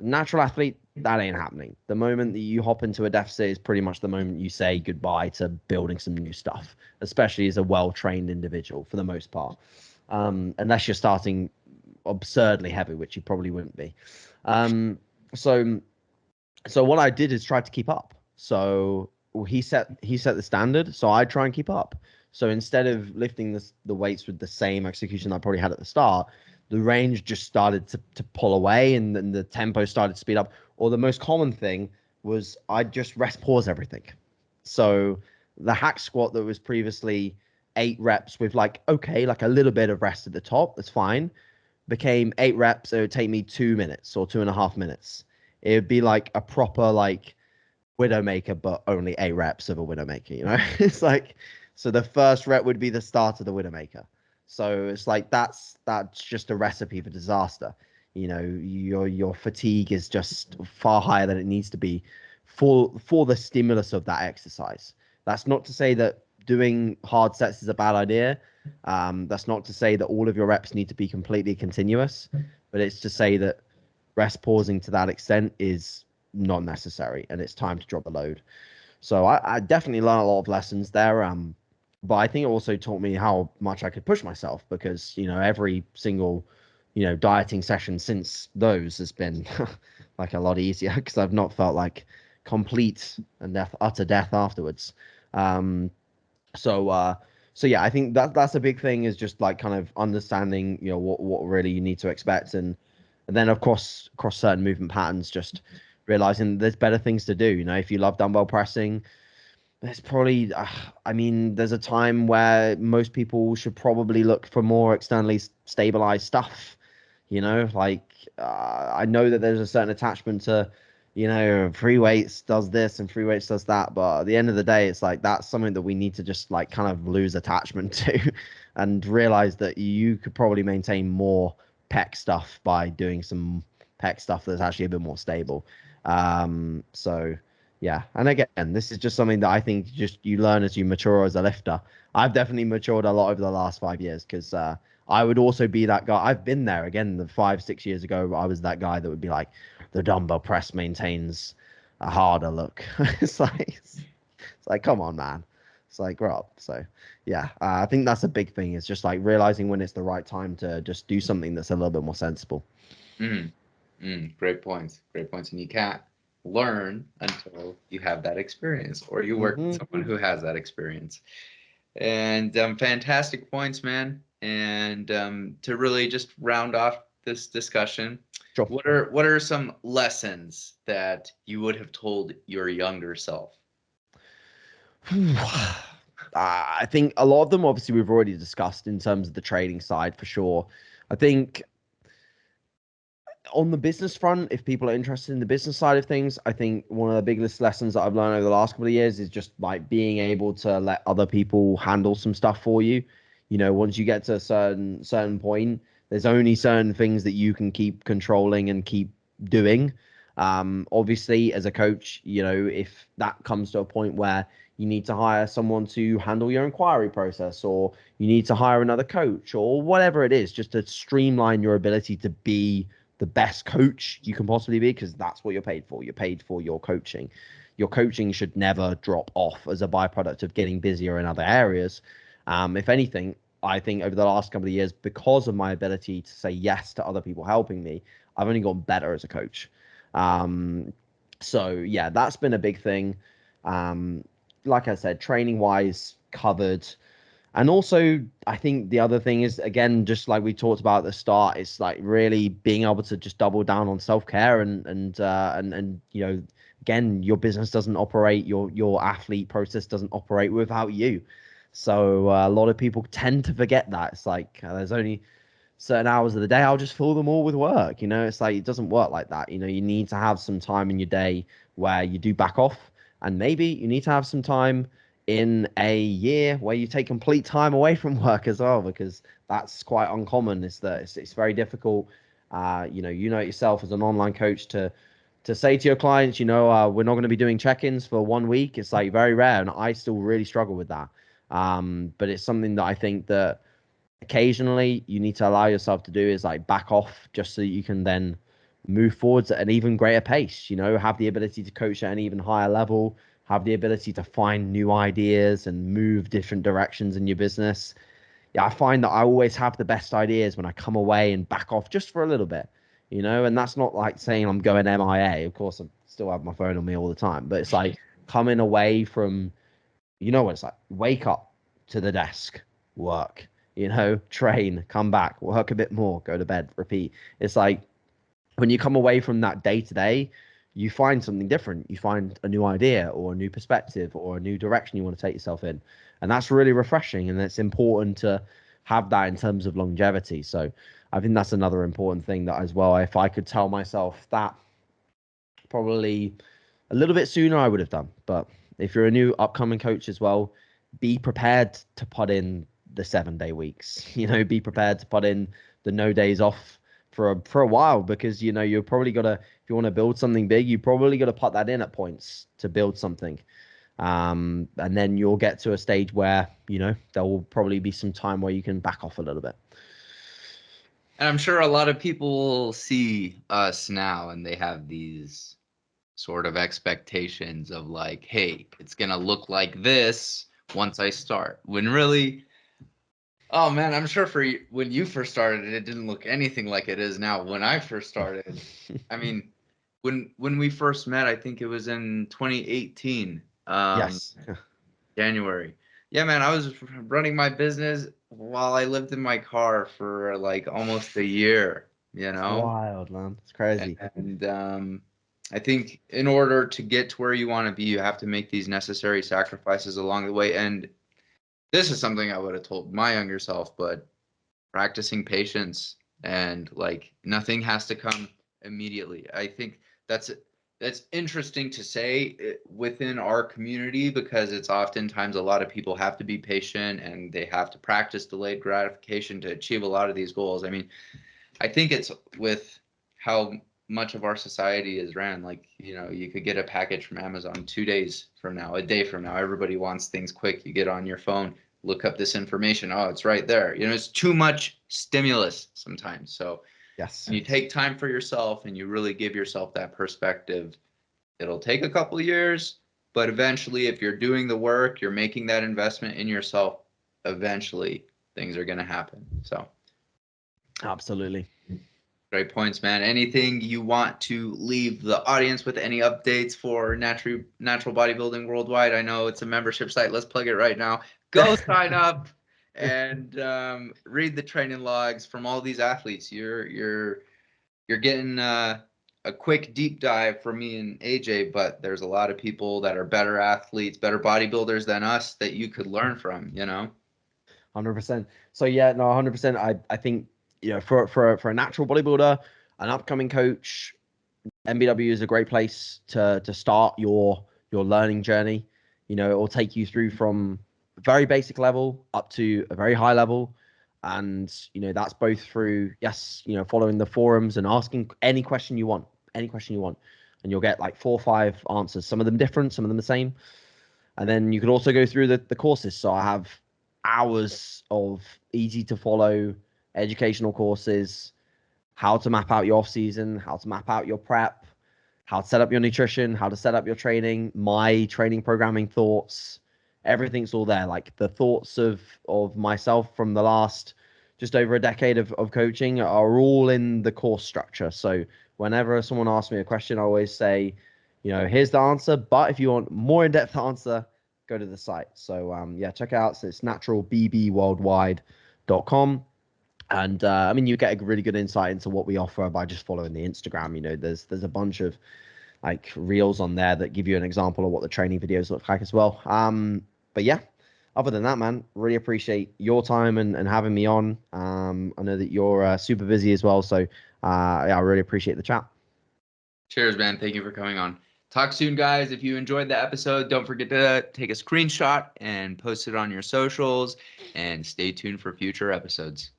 Natural athlete, that ain't happening. The moment that you hop into a deficit is pretty much the moment you say goodbye to building some new stuff, especially as a well-trained individual for the most part. Unless you're starting absurdly heavy, which you probably wouldn't be. So what I did is try to keep up. So he set the standard, so I try and keep up. So instead of lifting the weights with the same execution I probably had at the start, the range just started to pull away, and then the tempo started to speed up. Or the most common thing was I'd just rest pause everything. So the hack squat that was previously 8 reps with like a little bit of rest at the top, that's fine, became 8 reps. It would take me 2 minutes or 2.5 minutes. It would be like a proper like Widowmaker, but only 8 reps of a Widowmaker. It's like, so the first rep would be the start of the Widowmaker. So it's like that's just a recipe for disaster. Your fatigue is just far higher than it needs to be for the stimulus of that exercise. That's not to say that doing hard sets is a bad idea. That's not to say that all of your reps need to be completely continuous, but it's to say that rest pausing to that extent is not necessary, and it's time to drop the load. So I definitely learned a lot of lessons there. but I think it also taught me how much I could push myself because, every single, dieting session since those has been like a lot easier because I've not felt like complete and utter death afterwards. Um, so, uh, so yeah, I think that's a big thing is just like kind of understanding, what really you need to expect. And then of course, across certain movement patterns, just realizing there's better things to do. If you love dumbbell pressing, there's probably, I mean, there's a time where most people should probably look for more externally stabilized stuff. Like I know that there's a certain attachment to, free weights does this and free weights does that, but at the end of the day, it's like that's something that we need to just like kind of lose attachment to, and realize that you could probably maintain more pec stuff by doing some pec stuff that's actually a bit more stable. So yeah, and again, this is just something that I think just you learn as you mature as a lifter. I've definitely matured a lot over the last 5 years because I would also be that guy. I've been there again. The 5, 6 years ago, I was that guy that would be like, the dumbbell press maintains a harder look. It's like, come on, man. It's like, grow up. So yeah, I think that's a big thing. It's just like realizing when it's the right time to just do something that's a little bit more sensible. Mm, great points. Great points. And you can't learn until you have that experience or you work with Hmm. someone who has that experience. And fantastic points, man. And to really just round off this discussion, Sure. what are some lessons that you would have told your younger self? I think a lot of them, obviously, we've already discussed in terms of the trading side for sure. I think on the business front, if people are interested in the business side of things, I think one of the biggest lessons that I've learned over the last couple of years is just like being able to let other people handle some stuff for you. Once you get to a certain point, there's only certain things that you can keep controlling and keep doing. Obviously, as a coach, if that comes to a point where you need to hire someone to handle your inquiry process, or you need to hire another coach, or whatever it is, just to streamline your ability to be the best coach you can possibly be, because that's what you're paid for. You're paid for your coaching. Your coaching should never drop off as a byproduct of getting busier in other areas. If anything, I think over the last couple of years, because of my ability to say yes to other people helping me, I've only gotten better as a coach. Um, so yeah, that's been a big thing. Um, like I said, training wise, covered. And also, I think the other thing is, again, just like we talked about at the start, it's like really being able to just double down on self care and again, your business doesn't operate, your athlete process doesn't operate without you. So a lot of people tend to forget that. It's like there's only certain hours of the day. I'll just fill them all with work. It's like it doesn't work like that. You need to have some time in your day where you do back off, and maybe you need to have some time in a year where you take complete time away from work as well, because that's quite uncommon. Is that it's very difficult. You know it yourself as an online coach to say to your clients, we're not going to be doing check-ins for 1 week. It's like very rare, and I still really struggle with that. But it's something that I think that occasionally you need to allow yourself to do is like back off just so that you can then move forwards at an even greater pace, have the ability to coach at an even higher level, have the ability to find new ideas and move different directions in your business. Yeah, I find that I always have the best ideas when I come away and back off just for a little bit, and that's not like saying I'm going MIA. Of course, I still have my phone on me all the time, but it's like coming away from, what it's like, wake up to the desk, work, train, come back, work a bit more, go to bed, repeat. It's like when you come away from that day to day, you find something different. You find a new idea or a new perspective or a new direction you want to take yourself in. And that's really refreshing. And it's important to have that in terms of longevity. So I think that's another important thing that as well, if I could tell myself that probably a little bit sooner, I would have done. But if you're a new upcoming coach as well, be prepared to put in the 7 day weeks. Be prepared to put in the no days off for a while, because you're probably gotta, if you want to build something big, you probably got to put that in at points to build something. And then you'll get to a stage where there will probably be some time where you can back off a little bit. And I'm sure a lot of people will see us now and they have these sort of expectations of like, hey, it's gonna look like this once I start. When really, oh man, I'm sure for when you first started, it didn't look anything like it is now. When I first started, I mean, when we first met, I think it was in 2018, Yes. January. Yeah, man, I was running my business while I lived in my car for like almost a year, you It's know? wild, man. It's crazy. And I think in order to get to where you want to be, you have to make these necessary sacrifices along the way. And this is something I would have told my younger self, but practicing patience and like nothing has to come immediately. I think that's that's interesting to say within our community because it's oftentimes a lot of people have to be patient and they have to practice delayed gratification to achieve a lot of these goals. I mean, I think it's with how much of our society is ran. Like, you know, you could get a package from Amazon 2 days from now, a day from now. Everybody wants things quick. You get on your phone, look up this information. Oh, it's right there. You know, it's too much stimulus sometimes. So Yes. when you take time for yourself and you really give yourself that perspective, it'll take a couple years, but eventually, if you're doing the work, you're making that investment in yourself, eventually things are going to happen. So Absolutely. great points, man. Anything you want to leave the audience with? Any updates for natural bodybuilding worldwide? I know it's a membership site. Let's plug it right now. Go sign up and read the training logs from all these athletes. You're getting a quick deep dive from me and AJ, but there's a lot of people that are better athletes, better bodybuilders than us that you could learn from. You know. 100%. So yeah, no, 100%. I think, you know, for a natural bodybuilder, an upcoming coach, MBW is a great place to start your learning journey. You know, it will take you through from a very basic level up to a very high level. And, you know, that's both through, yes, you know, following the forums and asking any question you want, any question you want. And you'll get like 4 or 5 answers, some of them different, some of them the same. And then you could also go through the courses. So I have hours of easy to follow educational courses, how to map out your off season, how to map out your prep, how to set up your nutrition, how to set up your training, my training programming thoughts, everything's all there. Like the thoughts of myself from the last just over a decade of coaching are all in the course structure. So whenever someone asks me a question, I always say, you know, here's the answer. But if you want more in-depth answer, go to the site. So yeah, check it out. So it's naturalbbworldwide.com. And I mean, you get a really good insight into what we offer by just following the Instagram. You know, there's a bunch of like reels on there that give you an example of what the training videos look like as well. But yeah, other than that, man, really appreciate your time and having me on. I know that you're super busy as well, so yeah, I really appreciate the chat. Cheers, man. Thank you for coming on. Talk soon, guys. If you enjoyed the episode, don't forget to take a screenshot and post it on your socials and stay tuned for future episodes.